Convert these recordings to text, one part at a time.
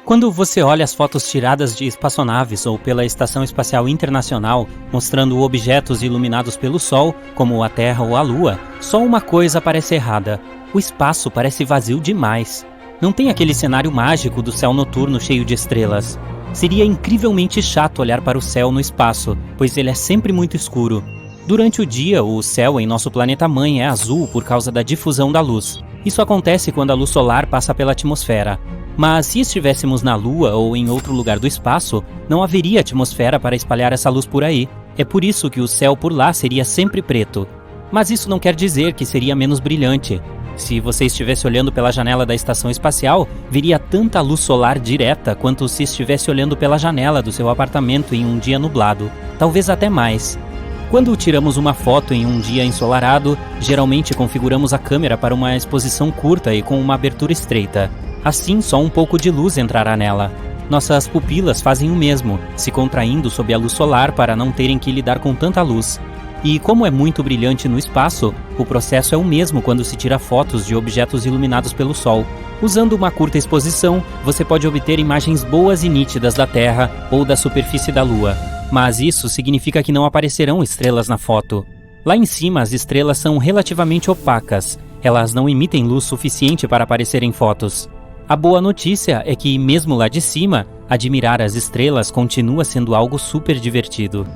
Quando você olha as fotos tiradas de espaçonaves ou pela Estação Espacial Internacional, mostrando objetos iluminados pelo Sol, como a Terra ou a Lua, só uma coisa parece errada: o espaço parece vazio demais. Não tem aquele cenário mágico do céu noturno cheio de estrelas. Seria incrivelmente chato olhar para o céu no espaço, pois ele é sempre muito escuro. Durante o dia, o céu em nosso planeta-mãe é azul por causa da difusão da luz. Isso acontece quando a luz solar passa pela atmosfera. Mas se estivéssemos na Lua ou em outro lugar do espaço, não haveria atmosfera para espalhar essa luz por aí. É por isso que o céu por lá seria sempre preto. Mas isso não quer dizer que seria menos brilhante. Se você estivesse olhando pela janela da estação espacial, veria tanta luz solar direta quanto se estivesse olhando pela janela do seu apartamento em um dia nublado. Talvez até mais. Quando tiramos uma foto em um dia ensolarado, geralmente configuramos a câmera para uma exposição curta e com uma abertura estreita. Assim, só um pouco de luz entrará nela. Nossas pupilas fazem o mesmo, se contraindo sob a luz solar para não terem que lidar com tanta luz. E como é muito brilhante no espaço, o processo é o mesmo quando se tira fotos de objetos iluminados pelo Sol. Usando uma curta exposição, você pode obter imagens boas e nítidas da Terra ou da superfície da Lua. Mas isso significa que não aparecerão estrelas na foto. Lá em cima, as estrelas são relativamente opacas. Elas não emitem luz suficiente para aparecer em fotos. A boa notícia é que, mesmo lá de cima, admirar as estrelas continua sendo algo super divertido.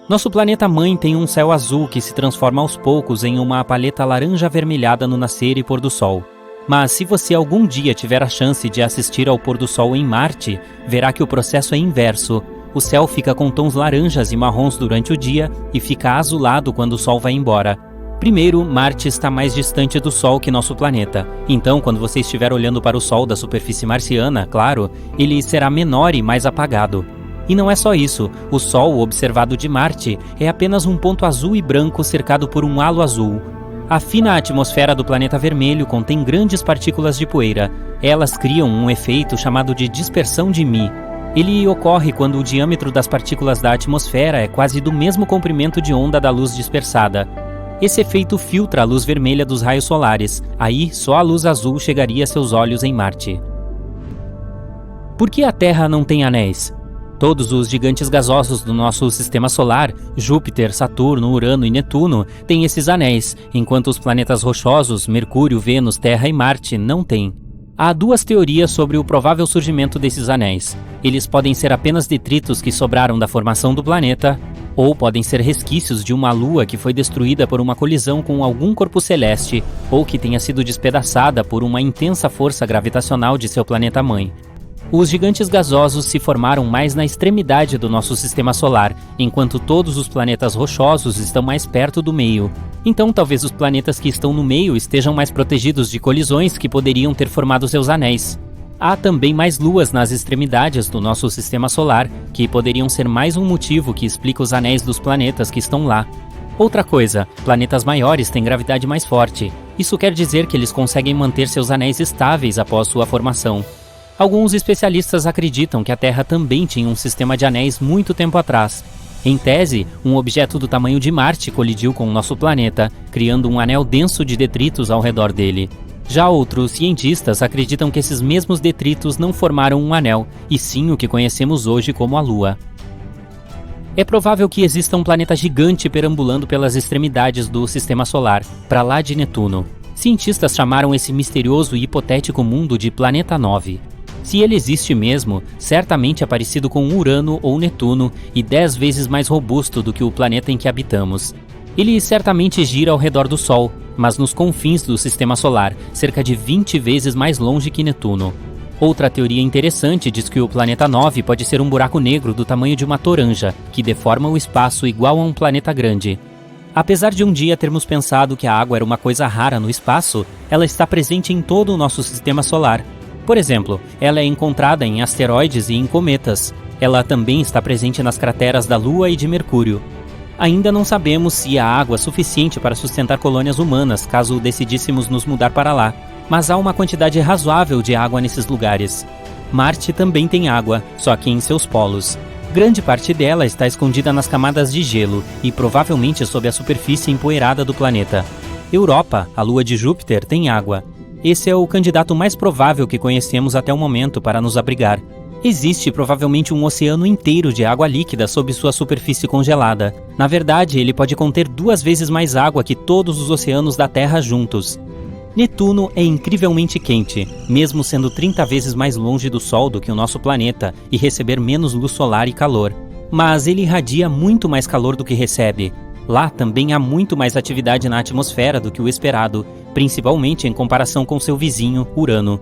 Nosso planeta-mãe tem um céu azul que se transforma aos poucos em uma paleta laranja avermelhada no nascer e pôr do sol. Mas se você algum dia tiver a chance de assistir ao pôr do sol em Marte, verá que o processo é inverso. O céu fica com tons laranjas e marrons durante o dia e fica azulado quando o sol vai embora. Primeiro, Marte está mais distante do Sol que nosso planeta. Então, quando você estiver olhando para o Sol da superfície marciana, claro, ele será menor e mais apagado. E não é só isso, o Sol observado de Marte é apenas um ponto azul e branco cercado por um halo azul. A fina atmosfera do planeta vermelho contém grandes partículas de poeira. Elas criam um efeito chamado de dispersão de Mie. Ele ocorre quando o diâmetro das partículas da atmosfera é quase do mesmo comprimento de onda da luz dispersada. Esse efeito filtra a luz vermelha dos raios solares. Aí, só a luz azul chegaria a seus olhos em Marte. Por que a Terra não tem anéis? Todos os gigantes gasosos do nosso sistema solar, Júpiter, Saturno, Urano e Netuno, têm esses anéis, enquanto os planetas rochosos, Mercúrio, Vênus, Terra e Marte, não têm. Há duas teorias sobre o provável surgimento desses anéis. Eles podem ser apenas detritos que sobraram da formação do planeta, ou podem ser resquícios de uma lua que foi destruída por uma colisão com algum corpo celeste, ou que tenha sido despedaçada por uma intensa força gravitacional de seu planeta-mãe. Os gigantes gasosos se formaram mais na extremidade do nosso sistema solar, enquanto todos os planetas rochosos estão mais perto do meio. Então talvez os planetas que estão no meio estejam mais protegidos de colisões que poderiam ter formado seus anéis. Há também mais luas nas extremidades do nosso sistema solar, que poderiam ser mais um motivo que explica os anéis dos planetas que estão lá. Outra coisa, planetas maiores têm gravidade mais forte. Isso quer dizer que eles conseguem manter seus anéis estáveis após sua formação. Alguns especialistas acreditam que a Terra também tinha um sistema de anéis muito tempo atrás. Em tese, um objeto do tamanho de Marte colidiu com o nosso planeta, criando um anel denso de detritos ao redor dele. Já outros cientistas acreditam que esses mesmos detritos não formaram um anel, e sim o que conhecemos hoje como a Lua. É provável que exista um planeta gigante perambulando pelas extremidades do sistema solar, para lá de Netuno. Cientistas chamaram esse misterioso e hipotético mundo de Planeta 9. Se ele existe mesmo, certamente é parecido com Urano ou Netuno e 10 vezes mais robusto do que o planeta em que habitamos. Ele certamente gira ao redor do Sol, mas nos confins do sistema solar, cerca de 20 vezes mais longe que Netuno. Outra teoria interessante diz que o Planeta 9 pode ser um buraco negro do tamanho de uma toranja, que deforma o espaço igual a um planeta grande. Apesar de um dia termos pensado que a água era uma coisa rara no espaço, ela está presente em todo o nosso sistema solar. Por exemplo, ela é encontrada em asteroides e em cometas. Ela também está presente nas crateras da Lua e de Mercúrio. Ainda não sabemos se há água suficiente para sustentar colônias humanas caso decidíssemos nos mudar para lá, mas há uma quantidade razoável de água nesses lugares. Marte também tem água, só que em seus polos. Grande parte dela está escondida nas camadas de gelo e provavelmente sob a superfície empoeirada do planeta. Europa, a lua de Júpiter, tem água. Esse é o candidato mais provável que conhecemos até o momento para nos abrigar. Existe provavelmente um oceano inteiro de água líquida sob sua superfície congelada. Na verdade, ele pode conter 2 vezes mais água que todos os oceanos da Terra juntos. Netuno é incrivelmente quente, mesmo sendo 30 vezes mais longe do Sol do que o nosso planeta e receber menos luz solar e calor. Mas ele irradia muito mais calor do que recebe. Lá também há muito mais atividade na atmosfera do que o esperado, principalmente em comparação com seu vizinho, Urano.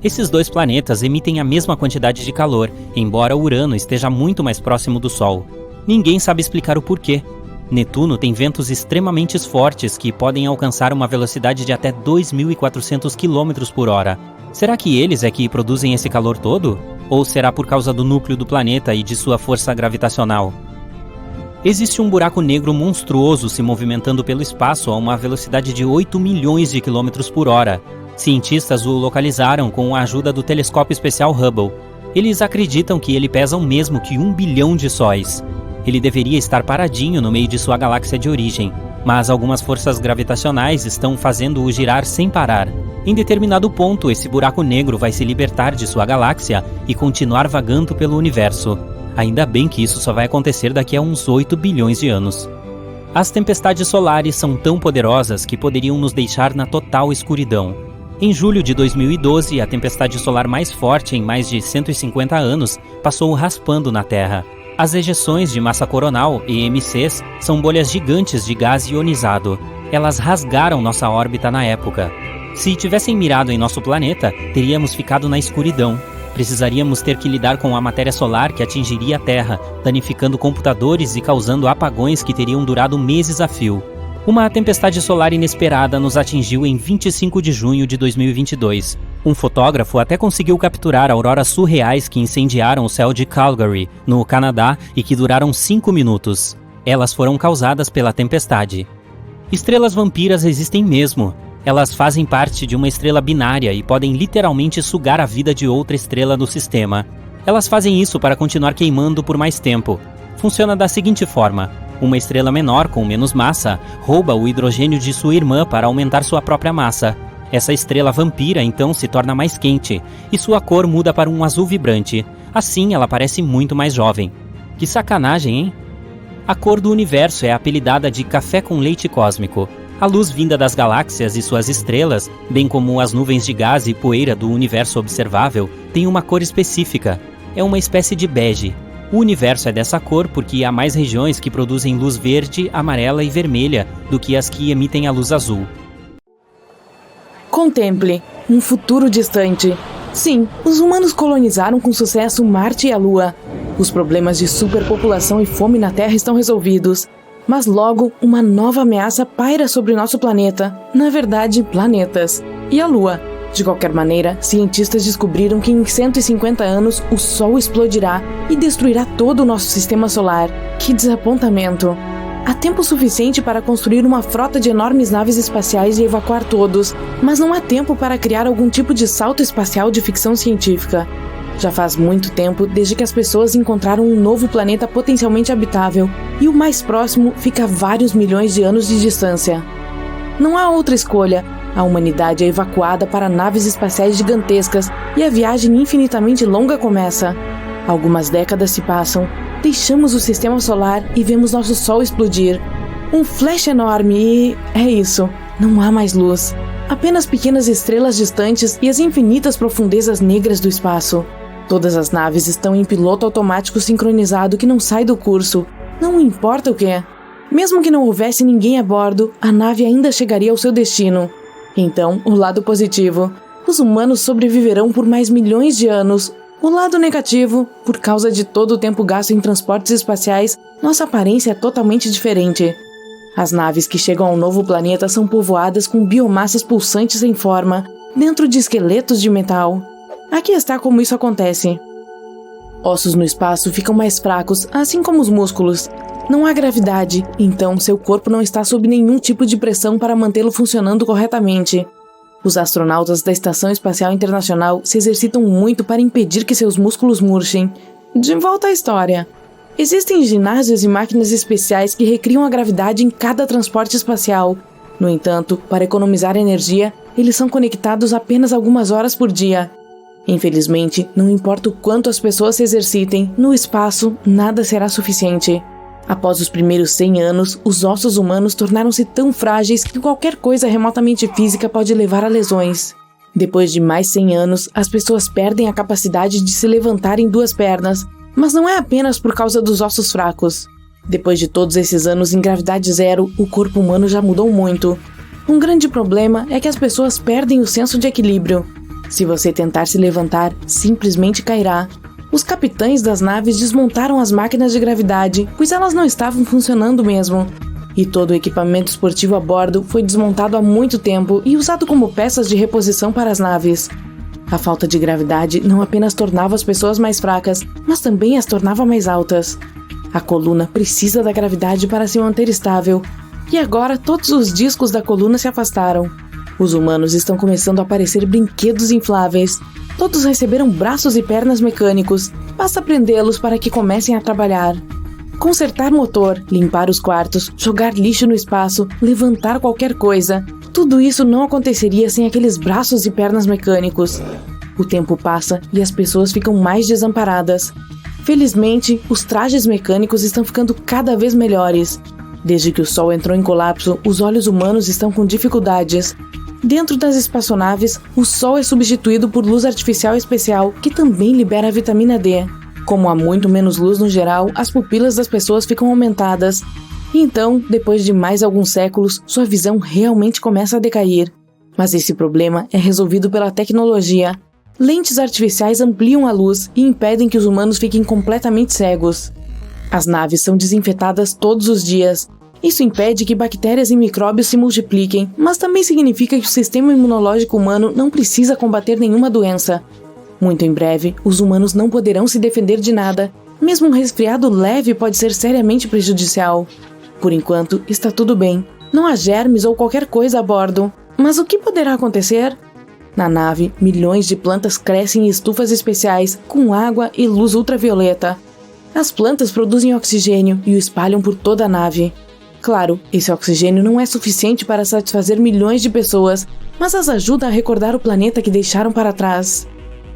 Esses 2 planetas emitem a mesma quantidade de calor, embora Urano esteja muito mais próximo do Sol. Ninguém sabe explicar o porquê. Netuno tem ventos extremamente fortes que podem alcançar uma velocidade de até 2.400 km por hora. Será que eles é que produzem esse calor todo? Ou será por causa do núcleo do planeta e de sua força gravitacional? Existe um buraco negro monstruoso se movimentando pelo espaço a uma velocidade de 8 milhões de quilômetros por hora. Cientistas o localizaram com a ajuda do telescópio especial Hubble. Eles acreditam que ele pesa o mesmo que 1 bilhão de sóis. Ele deveria estar paradinho no meio de sua galáxia de origem, mas algumas forças gravitacionais estão fazendo-o girar sem parar. Em determinado ponto, esse buraco negro vai se libertar de sua galáxia e continuar vagando pelo universo. Ainda bem que isso só vai acontecer daqui a uns 8 bilhões de anos. As tempestades solares são tão poderosas que poderiam nos deixar na total escuridão. Em julho de 2012, a tempestade solar mais forte em mais de 150 anos passou raspando na Terra. As ejeções de massa coronal, EMCs, são bolhas gigantes de gás ionizado. Elas rasgaram nossa órbita na época. Se tivessem mirado em nosso planeta, teríamos ficado na escuridão. Precisaríamos ter que lidar com a matéria solar que atingiria a Terra, danificando computadores e causando apagões que teriam durado meses a fio. Uma tempestade solar inesperada nos atingiu em 25 de junho de 2022. Um fotógrafo até conseguiu capturar auroras surreais que incendiaram o céu de Calgary, no Canadá, e que duraram 5 minutos. Elas foram causadas pela tempestade. Estrelas vampiras existem mesmo. Elas fazem parte de uma estrela binária e podem literalmente sugar a vida de outra estrela do sistema. Elas fazem isso para continuar queimando por mais tempo. Funciona da seguinte forma: uma estrela menor com menos massa rouba o hidrogênio de sua irmã para aumentar sua própria massa. Essa estrela vampira então se torna mais quente e sua cor muda para um azul vibrante. Assim ela parece muito mais jovem. Que sacanagem, hein? A cor do universo é apelidada de café com leite cósmico. A luz vinda das galáxias e suas estrelas, bem como as nuvens de gás e poeira do universo observável, tem uma cor específica. É uma espécie de bege. O universo é dessa cor porque há mais regiões que produzem luz verde, amarela e vermelha do que as que emitem a luz azul. Contemple um futuro distante. Sim, os humanos colonizaram com sucesso Marte e a Lua. Os problemas de superpopulação e fome na Terra estão resolvidos. Mas logo, uma nova ameaça paira sobre nosso planeta. Na verdade, planetas. E a Lua. De qualquer maneira, cientistas descobriram que em 150 anos o Sol explodirá e destruirá todo o nosso sistema solar. Que desapontamento! Há tempo suficiente para construir uma frota de enormes naves espaciais e evacuar todos, mas não há tempo para criar algum tipo de salto espacial de ficção científica. Já faz muito tempo desde que as pessoas encontraram um novo planeta potencialmente habitável, e o mais próximo fica a vários milhões de anos de distância. Não há outra escolha. A humanidade é evacuada para naves espaciais gigantescas e a viagem infinitamente longa começa. Algumas décadas se passam, deixamos o sistema solar e vemos nosso Sol explodir. Um flash enorme e... é isso, não há mais luz. Apenas pequenas estrelas distantes e as infinitas profundezas negras do espaço. Todas as naves estão em piloto automático sincronizado que não sai do curso. Não importa o que. Mesmo que não houvesse ninguém a bordo, a nave ainda chegaria ao seu destino. Então, o lado positivo. Os humanos sobreviverão por mais milhões de anos. O lado negativo, por causa de todo o tempo gasto em transportes espaciais, nossa aparência é totalmente diferente. As naves que chegam ao novo planeta são povoadas com biomassas pulsantes sem forma, dentro de esqueletos de metal. Aqui está como isso acontece. Ossos no espaço ficam mais fracos, assim como os músculos. Não há gravidade, então seu corpo não está sob nenhum tipo de pressão para mantê-lo funcionando corretamente. Os astronautas da Estação Espacial Internacional se exercitam muito para impedir que seus músculos murchem. De volta à história. Existem ginásios e máquinas especiais que recriam a gravidade em cada transporte espacial. No entanto, para economizar energia, eles são conectados apenas algumas horas por dia. Infelizmente, não importa o quanto as pessoas se exercitem, no espaço nada será suficiente. Após os primeiros 100 anos, os ossos humanos tornaram-se tão frágeis que qualquer coisa remotamente física pode levar a lesões. Depois de mais 100 anos, as pessoas perdem a capacidade de se levantar em duas pernas, mas não é apenas por causa dos ossos fracos. Depois de todos esses anos em gravidade zero, o corpo humano já mudou muito. Um grande problema é que as pessoas perdem o senso de equilíbrio. Se você tentar se levantar, simplesmente cairá. Os capitães das naves desmontaram as máquinas de gravidade, pois elas não estavam funcionando mesmo. E todo o equipamento esportivo a bordo foi desmontado há muito tempo e usado como peças de reposição para as naves. A falta de gravidade não apenas tornava as pessoas mais fracas, mas também as tornava mais altas. A coluna precisa da gravidade para se manter estável, e agora todos os discos da coluna se afastaram. Os humanos estão começando a parecer brinquedos infláveis. Todos receberam braços e pernas mecânicos, basta prendê-los para que comecem a trabalhar. Consertar motor, limpar os quartos, jogar lixo no espaço, levantar qualquer coisa. Tudo isso não aconteceria sem aqueles braços e pernas mecânicos. O tempo passa e as pessoas ficam mais desamparadas. Felizmente, os trajes mecânicos estão ficando cada vez melhores. Desde que o Sol entrou em colapso, os olhos humanos estão com dificuldades. Dentro das espaçonaves, o Sol é substituído por luz artificial especial, que também libera a vitamina D. Como há muito menos luz no geral, as pupilas das pessoas ficam aumentadas. Então, depois de mais alguns séculos, sua visão realmente começa a decair. Mas esse problema é resolvido pela tecnologia. Lentes artificiais ampliam a luz e impedem que os humanos fiquem completamente cegos. As naves são desinfetadas todos os dias. Isso impede que bactérias e micróbios se multipliquem, mas também significa que o sistema imunológico humano não precisa combater nenhuma doença. Muito em breve, os humanos não poderão se defender de nada. Mesmo um resfriado leve pode ser seriamente prejudicial. Por enquanto, está tudo bem. Não há germes ou qualquer coisa a bordo. Mas o que poderá acontecer? Na nave, milhões de plantas crescem em estufas especiais, com água e luz ultravioleta. As plantas produzem oxigênio e o espalham por toda a nave. Claro, esse oxigênio não é suficiente para satisfazer milhões de pessoas, mas as ajuda a recordar o planeta que deixaram para trás.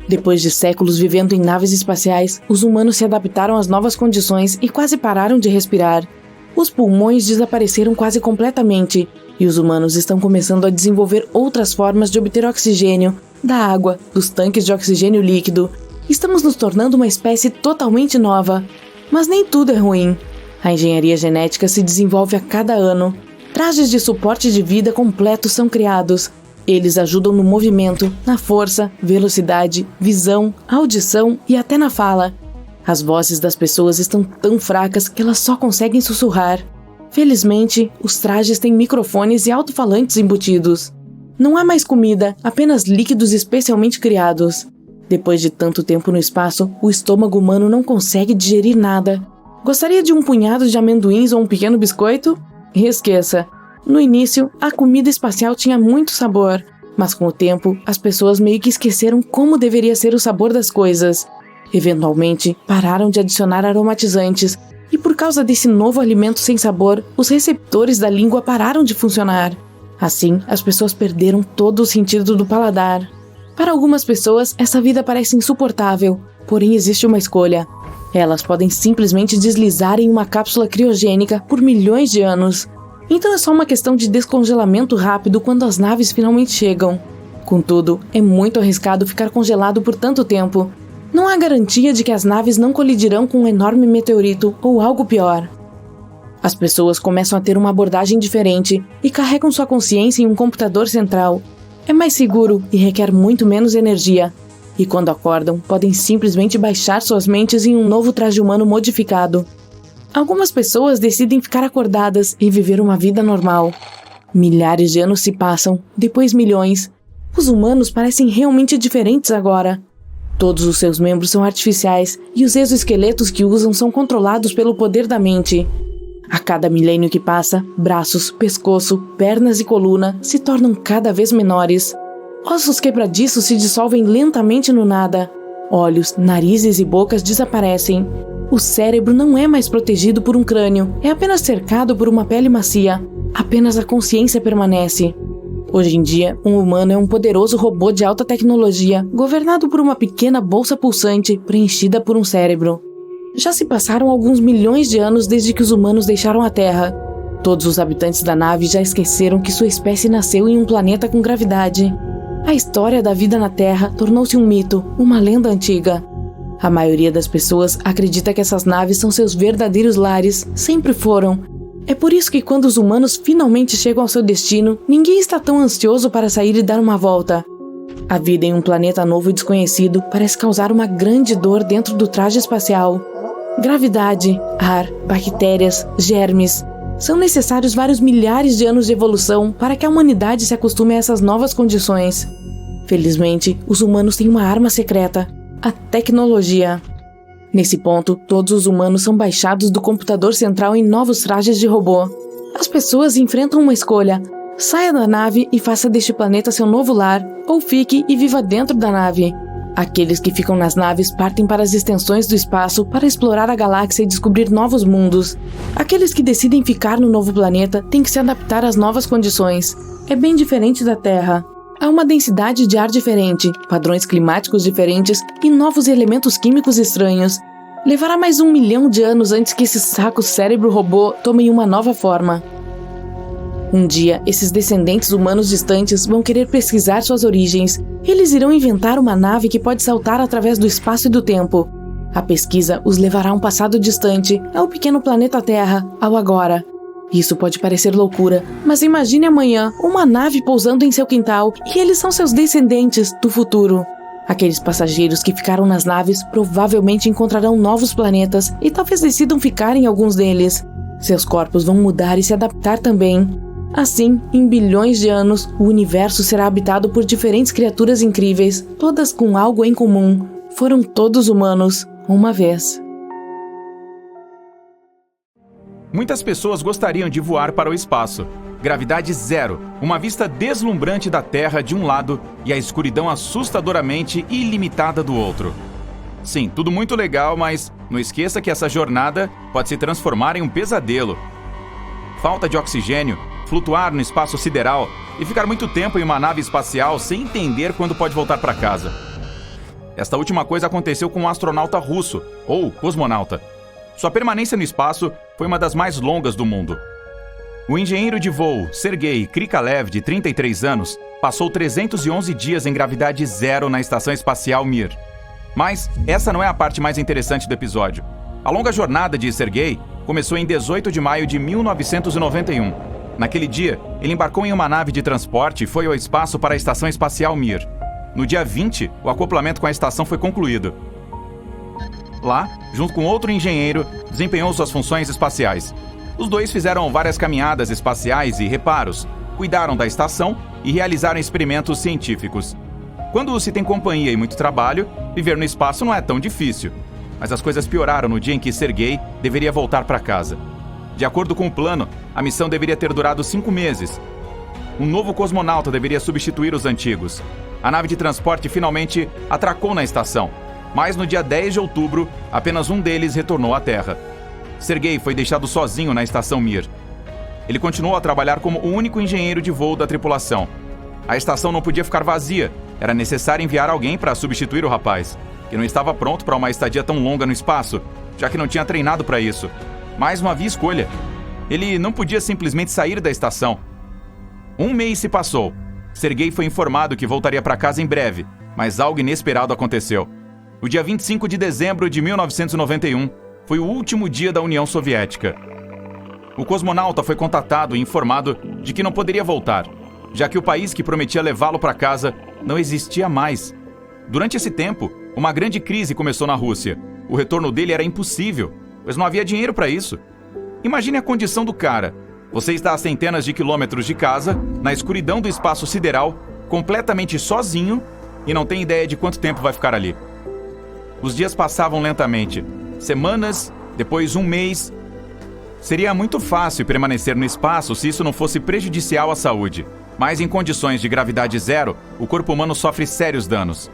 Depois de séculos vivendo em naves espaciais, os humanos se adaptaram às novas condições e quase pararam de respirar. Os pulmões desapareceram quase completamente, e os humanos estão começando a desenvolver outras formas de obter oxigênio, da água, dos tanques de oxigênio líquido. Estamos nos tornando uma espécie totalmente nova. Mas nem tudo é ruim. A engenharia genética se desenvolve a cada ano. Trajes de suporte de vida completos são criados. Eles ajudam no movimento, na força, velocidade, visão, audição e até na fala. As vozes das pessoas estão tão fracas que elas só conseguem sussurrar. Felizmente, os trajes têm microfones e alto-falantes embutidos. Não há mais comida, apenas líquidos especialmente criados. Depois de tanto tempo no espaço, o estômago humano não consegue digerir nada. Gostaria de um punhado de amendoins ou um pequeno biscoito? Esqueça. No início, a comida espacial tinha muito sabor, mas com o tempo, as pessoas meio que esqueceram como deveria ser o sabor das coisas. Eventualmente, pararam de adicionar aromatizantes, e por causa desse novo alimento sem sabor, os receptores da língua pararam de funcionar. Assim, as pessoas perderam todo o sentido do paladar. Para algumas pessoas, essa vida parece insuportável, porém existe uma escolha. Elas podem simplesmente deslizar em uma cápsula criogênica por milhões de anos. Então é só uma questão de descongelamento rápido quando as naves finalmente chegam. Contudo, é muito arriscado ficar congelado por tanto tempo. Não há garantia de que as naves não colidirão com um enorme meteorito ou algo pior. As pessoas começam a ter uma abordagem diferente e carregam sua consciência em um computador central. É mais seguro e requer muito menos energia. E quando acordam, podem simplesmente baixar suas mentes em um novo traje humano modificado. Algumas pessoas decidem ficar acordadas e viver uma vida normal. Milhares de anos se passam, depois milhões. Os humanos parecem realmente diferentes agora. Todos os seus membros são artificiais e os exoesqueletos que usam são controlados pelo poder da mente. A cada milênio que passa, braços, pescoço, pernas e coluna se tornam cada vez menores. Ossos quebradiços se dissolvem lentamente no nada. Olhos, narizes e bocas desaparecem. O cérebro não é mais protegido por um crânio, é apenas cercado por uma pele macia. Apenas a consciência permanece. Hoje em dia, um humano é um poderoso robô de alta tecnologia, governado por uma pequena bolsa pulsante preenchida por um cérebro. Já se passaram alguns milhões de anos desde que os humanos deixaram a Terra. Todos os habitantes da nave já esqueceram que sua espécie nasceu em um planeta com gravidade. A história da vida na Terra tornou-se um mito, uma lenda antiga. A maioria das pessoas acredita que essas naves são seus verdadeiros lares, sempre foram. É por isso que quando os humanos finalmente chegam ao seu destino, ninguém está tão ansioso para sair e dar uma volta. A vida em um planeta novo e desconhecido parece causar uma grande dor dentro do traje espacial. Gravidade, ar, bactérias, germes. São necessários vários milhares de anos de evolução para que a humanidade se acostume a essas novas condições. Felizmente, os humanos têm uma arma secreta: a tecnologia. Nesse ponto, todos os humanos são baixados do computador central em novos trajes de robô. As pessoas enfrentam uma escolha: saia da nave e faça deste planeta seu novo lar, ou fique e viva dentro da nave. Aqueles que ficam nas naves partem para as extensões do espaço para explorar a galáxia e descobrir novos mundos. Aqueles que decidem ficar no novo planeta têm que se adaptar às novas condições. É bem diferente da Terra. Há uma densidade de ar diferente, padrões climáticos diferentes e novos elementos químicos estranhos. Levará mais 1 milhão de anos antes que esse saco cérebro-robô tomem uma nova forma. Um dia, esses descendentes humanos distantes vão querer pesquisar suas origens. Eles irão inventar uma nave que pode saltar através do espaço e do tempo. A pesquisa os levará a um passado distante, ao pequeno planeta Terra, ao agora. Isso pode parecer loucura, mas imagine amanhã uma nave pousando em seu quintal e eles são seus descendentes do futuro. Aqueles passageiros que ficaram nas naves provavelmente encontrarão novos planetas e talvez decidam ficar em alguns deles. Seus corpos vão mudar e se adaptar também. Assim, em bilhões de anos, o universo será habitado por diferentes criaturas incríveis, todas com algo em comum. Foram todos humanos, uma vez. Muitas pessoas gostariam de voar para o espaço. Gravidade zero, uma vista deslumbrante da Terra de um lado e a escuridão assustadoramente ilimitada do outro. Sim, tudo muito legal, mas não esqueça que essa jornada pode se transformar em um pesadelo. Falta de oxigênio, flutuar no espaço sideral e ficar muito tempo em uma nave espacial sem entender quando pode voltar para casa. Esta última coisa aconteceu com um astronauta russo, ou cosmonauta. Sua permanência no espaço foi uma das mais longas do mundo. O engenheiro de voo Sergei Krikalev, de 33 anos, passou 311 dias em gravidade zero na Estação Espacial Mir. Mas essa não é a parte mais interessante do episódio. A longa jornada de Sergei começou em 18 de maio de 1991. Naquele dia, ele embarcou em uma nave de transporte e foi ao espaço para a Estação Espacial Mir. No dia 20, o acoplamento com a estação foi concluído. Lá, junto com outro engenheiro, desempenhou suas funções espaciais. Os dois fizeram várias caminhadas espaciais e reparos, cuidaram da estação e realizaram experimentos científicos. Quando se tem companhia e muito trabalho, viver no espaço não é tão difícil. Mas as coisas pioraram no dia em que Sergei deveria voltar para casa. De acordo com o plano, a missão deveria ter durado 5 meses. Um novo cosmonauta deveria substituir os antigos. A nave de transporte finalmente atracou na estação, mas no dia 10 de outubro, apenas um deles retornou à Terra. Sergei foi deixado sozinho na estação Mir. Ele continuou a trabalhar como o único engenheiro de voo da tripulação. A estação não podia ficar vazia, era necessário enviar alguém para substituir o rapaz, que não estava pronto para uma estadia tão longa no espaço, já que não tinha treinado para isso. Mas não havia escolha. Ele não podia simplesmente sair da estação. 1 mês se passou. Sergei foi informado que voltaria para casa em breve, mas algo inesperado aconteceu. O dia 25 de dezembro de 1991 foi o último dia da União Soviética. O cosmonauta foi contatado e informado de que não poderia voltar, já que o país que prometia levá-lo para casa não existia mais. Durante esse tempo, uma grande crise começou na Rússia. O retorno dele era impossível, pois não havia dinheiro para isso. Imagine a condição do cara. Você está a centenas de quilômetros de casa, na escuridão do espaço sideral, completamente sozinho e não tem ideia de quanto tempo vai ficar ali. Os dias passavam lentamente. Semanas, depois 1 mês. Seria muito fácil permanecer no espaço se isso não fosse prejudicial à saúde. Mas em condições de gravidade zero, o corpo humano sofre sérios danos.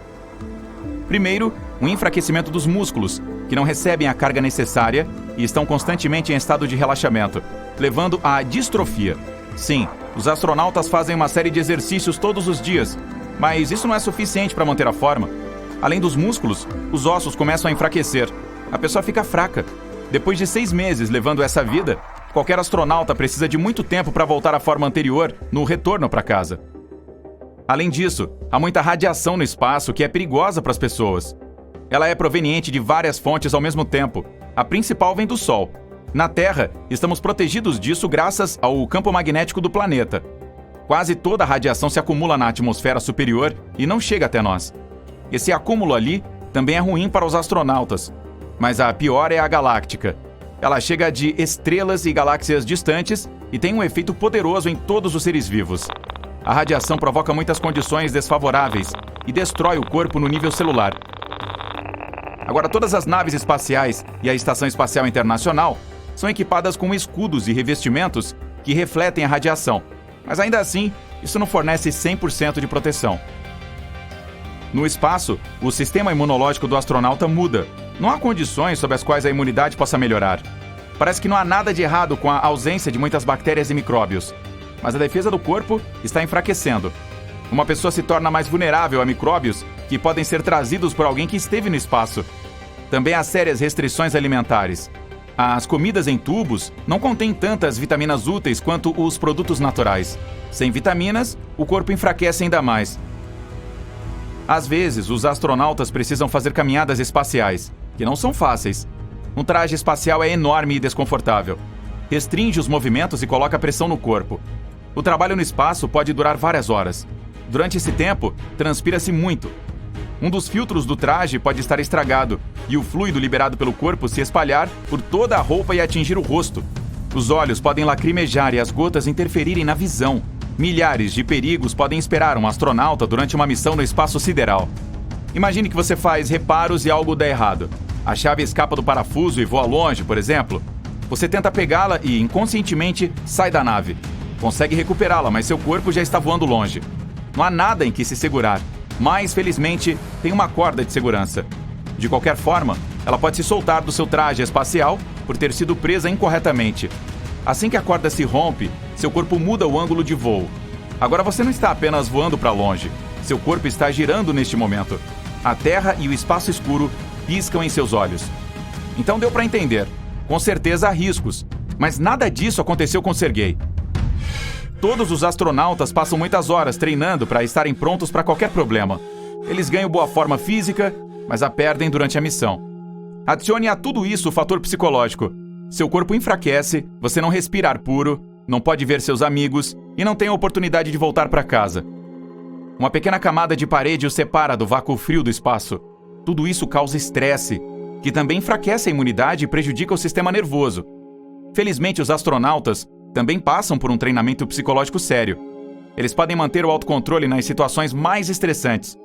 Primeiro, um enfraquecimento dos músculos, que não recebem a carga necessária e estão constantemente em estado de relaxamento, levando à distrofia. Sim, Os astronautas fazem uma série de exercícios todos os dias, mas isso não é suficiente para manter a forma. Além dos músculos, os ossos começam a enfraquecer. A pessoa fica fraca. Depois de 6 meses levando essa vida, qualquer astronauta precisa de muito tempo para voltar à forma anterior no retorno para casa. Além disso, há muita radiação no espaço que é perigosa para as pessoas. Ela é proveniente de várias fontes ao mesmo tempo. A principal vem do Sol. Na Terra, estamos protegidos disso graças ao campo magnético do planeta. Quase toda a radiação se acumula na atmosfera superior e não chega até nós. Esse acúmulo ali também é ruim para os astronautas. Mas a pior é a galáctica. Ela chega de estrelas e galáxias distantes e tem um efeito poderoso em todos os seres vivos. A radiação provoca muitas condições desfavoráveis e destrói o corpo no nível celular. Agora, todas as naves espaciais e a Estação Espacial Internacional são equipadas com escudos e revestimentos que refletem a radiação. Mas ainda assim, isso não fornece 100% de proteção. No espaço, o sistema imunológico do astronauta muda. Não há condições sob as quais a imunidade possa melhorar. Parece que não há nada de errado com a ausência de muitas bactérias e micróbios. Mas a defesa do corpo está enfraquecendo. Uma pessoa se torna mais vulnerável a micróbios que podem ser trazidos por alguém que esteve no espaço. Também há sérias restrições alimentares. As comidas em tubos não contêm tantas vitaminas úteis quanto os produtos naturais. Sem vitaminas, o corpo enfraquece ainda mais. Às vezes, os astronautas precisam fazer caminhadas espaciais, que não são fáceis. Um traje espacial é enorme e desconfortável. Restringe os movimentos e coloca pressão no corpo. O trabalho no espaço pode durar várias horas. Durante esse tempo, transpira-se muito. Um dos filtros do traje pode estar estragado e o fluido liberado pelo corpo se espalhar por toda a roupa e atingir o rosto. Os olhos podem lacrimejar e as gotas interferirem na visão. Milhares de perigos podem esperar um astronauta durante uma missão no espaço sideral. Imagine que você faz reparos e algo dá errado. A chave escapa do parafuso e voa longe, por exemplo. Você tenta pegá-la e, inconscientemente, sai da nave. Consegue recuperá-la, mas seu corpo já está voando longe. Não há nada em que se segurar. Mas, felizmente, tem uma corda de segurança. De qualquer forma, ela pode se soltar do seu traje espacial por ter sido presa incorretamente. Assim que a corda se rompe, seu corpo muda o ângulo de voo. Agora você não está apenas voando para longe. Seu corpo está girando neste momento. A Terra e o espaço escuro piscam em seus olhos. Então deu para entender. Com certeza há riscos, mas nada disso aconteceu com Sergei. Todos os astronautas passam muitas horas treinando para estarem prontos para qualquer problema. Eles ganham boa forma física, mas a perdem durante a missão. Adicione a tudo isso o fator psicológico. Seu corpo enfraquece, você não respira ar puro, não pode ver seus amigos e não tem a oportunidade de voltar para casa. Uma pequena camada de parede o separa do vácuo frio do espaço. Tudo isso causa estresse, que também enfraquece a imunidade e prejudica o sistema nervoso. Felizmente, os astronautas também passam por um treinamento psicológico sério. Eles podem manter o autocontrole nas situações mais estressantes.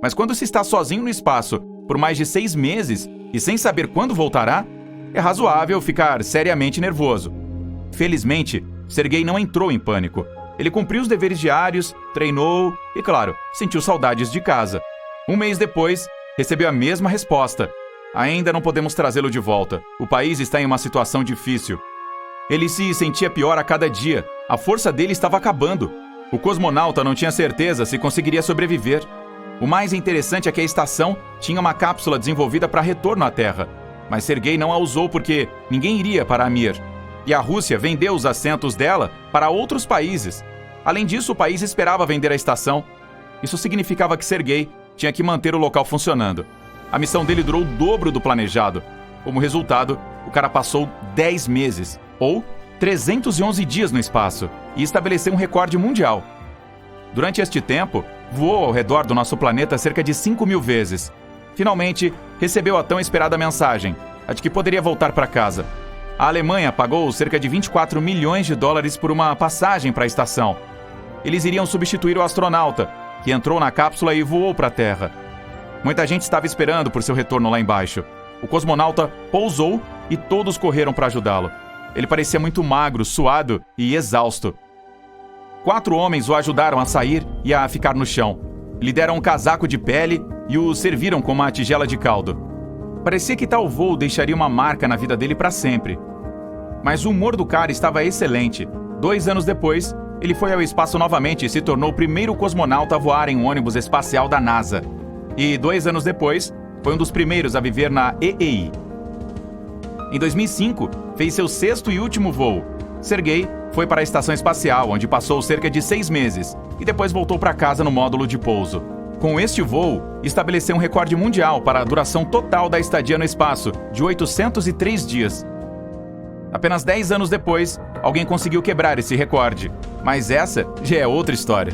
Mas quando se está sozinho no espaço por mais de 6 meses e sem saber quando voltará, é razoável ficar seriamente nervoso. Felizmente, Sergei não entrou em pânico. Ele cumpriu os deveres diários, treinou e, claro, sentiu saudades de casa. 1 mês depois, recebeu a mesma resposta. Ainda não podemos trazê-lo de volta. O país está em uma situação difícil. Ele se sentia pior a cada dia. A força dele estava acabando. O cosmonauta não tinha certeza se conseguiria sobreviver. O mais interessante é que a estação tinha uma cápsula desenvolvida para retorno à Terra. Mas Sergei não a usou porque ninguém iria para a Mir. E a Rússia vendeu os assentos dela para outros países. Além disso, o país esperava vender a estação. Isso significava que Sergei tinha que manter o local funcionando. A missão dele durou o dobro do planejado. Como resultado, o cara passou 10 meses, ou 311 dias no espaço, e estabeleceu um recorde mundial. Durante este tempo, voou ao redor do nosso planeta cerca de 5.000 vezes. Finalmente, recebeu a tão esperada mensagem, a de que poderia voltar para casa. A Alemanha pagou cerca de 24 milhões de dólares por uma passagem para a estação. Eles iriam substituir o astronauta, que entrou na cápsula e voou para a Terra. Muita gente estava esperando por seu retorno lá embaixo. O cosmonauta pousou e todos correram para ajudá-lo. Ele parecia muito magro, suado e exausto. 4 homens o ajudaram a sair e a ficar no chão. Lhe deram um casaco de pele e o serviram com uma tigela de caldo. Parecia que tal voo deixaria uma marca na vida dele para sempre. Mas o humor do cara estava excelente. 2 anos depois, ele foi ao espaço novamente e se tornou o primeiro cosmonauta a voar em um ônibus espacial da NASA. E 2 anos depois, foi um dos primeiros a viver na EEI. Em 2005, fez seu 6º e último voo. Sergei foi para a estação espacial, onde passou cerca de 6 meses, e depois voltou para casa no módulo de pouso. Com este voo, estabeleceu um recorde mundial para a duração total da estadia no espaço, de 803 dias. Apenas 10 anos depois, alguém conseguiu quebrar esse recorde. Mas essa já é outra história.